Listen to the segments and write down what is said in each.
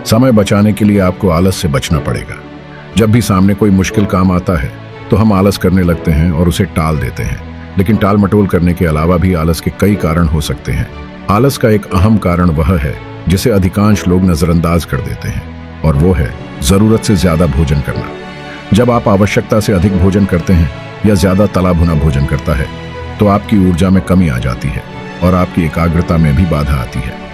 समय बचाने के लिए आपको आलस से बचना पड़ेगा। जब भी सामने कोई मुश्किल काम आता है तो हम आलस करने लगते हैं और उसे टाल देते हैं। लेकिन टाल मटोल करने के अलावा भी आलस के कई कारण हो सकते हैं। आलस का एक अहम कारण वह है जिसे अधिकांश लोग नजरअंदाज कर देते हैं, और वो है जरूरत से ज्यादा भोजन करना। जब आप आवश्यकता से अधिक भोजन करते हैं या ज्यादा तला भुना भोजन करता है तो आपकी ऊर्जा में कमी आ जाती है और आपकी एकाग्रता में भी बाधा आती है।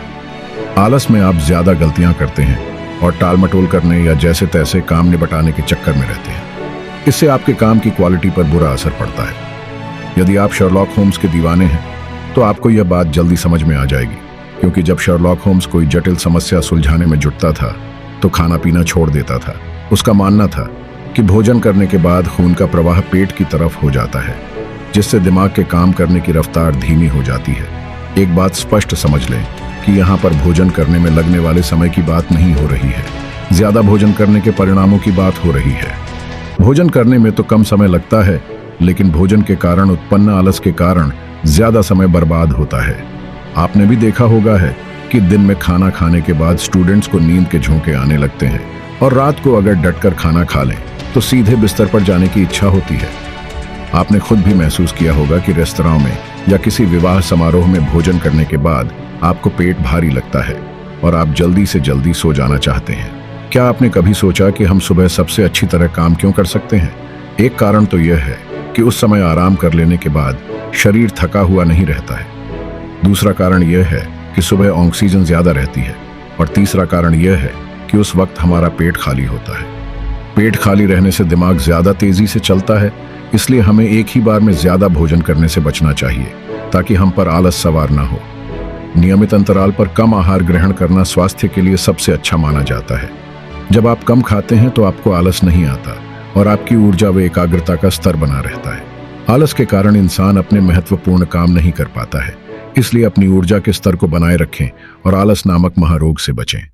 आलस में आप ज्यादा गलतियां करते हैं और टाल मटोल करने या जैसे तैसे काम निपटाने के चक्कर में रहते हैं। इससे आपके काम की क्वालिटी पर बुरा असर पड़ता है। यदि आप शर्लॉक होम्स के दीवाने हैं तो आपको यह बात जल्दी समझ में आ जाएगी, क्योंकि जब शर्लॉक होम्स कोई जटिल समस्या सुलझाने में जुटता था तो खाना पीना छोड़ देता था। उसका मानना था कि भोजन करने के बाद खून का प्रवाह पेट की तरफ हो जाता है, जिससे दिमाग के काम करने की रफ्तार धीमी हो जाती है। एक बात स्पष्ट समझ लें कि यहाँ पर भोजन करने में लगने वाले समय की बात नहीं हो रही है, ज्यादा भोजन करने के परिणामों की बात हो रही है। भोजन करने में तो कम समय लगता है, लेकिन भोजन के कारण उत्पन्न आलस के कारण ज्यादा समय बर्बाद होता है। आपने भी देखा होगा है कि दिन में खाना खाने के बाद स्टूडेंट्स को नींद के झोंके आने लगते हैं, और रात को अगर डटकर खाना खा लें तो सीधे बिस्तर पर जाने की इच्छा होती है। आपने खुद भी महसूस किया होगा कि रेस्तरां में या किसी विवाह समारोह में भोजन करने के बाद आपको पेट भारी लगता है और आप जल्दी से जल्दी सो जाना चाहते हैं। क्या आपने कभी सोचा कि हम सुबह सबसे अच्छी तरह काम क्यों कर सकते हैं? एक कारण तो यह है कि उस समय आराम कर लेने के बाद शरीर थका हुआ नहीं रहता है। दूसरा कारण यह है कि सुबह ऑक्सीजन ज्यादा रहती है, और तीसरा कारण यह है कि उस वक्त हमारा पेट खाली होता है। पेट खाली रहने से दिमाग ज्यादा तेजी से चलता है, इसलिए हमें एक ही बार में ज्यादा भोजन करने से बचना चाहिए ताकि हम पर आलस सवार ना हो। नियमित अंतराल पर कम आहार ग्रहण करना स्वास्थ्य के लिए सबसे अच्छा माना जाता है। जब आप कम खाते हैं तो आपको आलस नहीं आता और आपकी ऊर्जा व एकाग्रता का स्तर बना रहता है। आलस के कारण इंसान अपने महत्वपूर्ण काम नहीं कर पाता है, इसलिए अपनी ऊर्जा के स्तर को बनाए रखें और आलस नामक महारोग से बचें।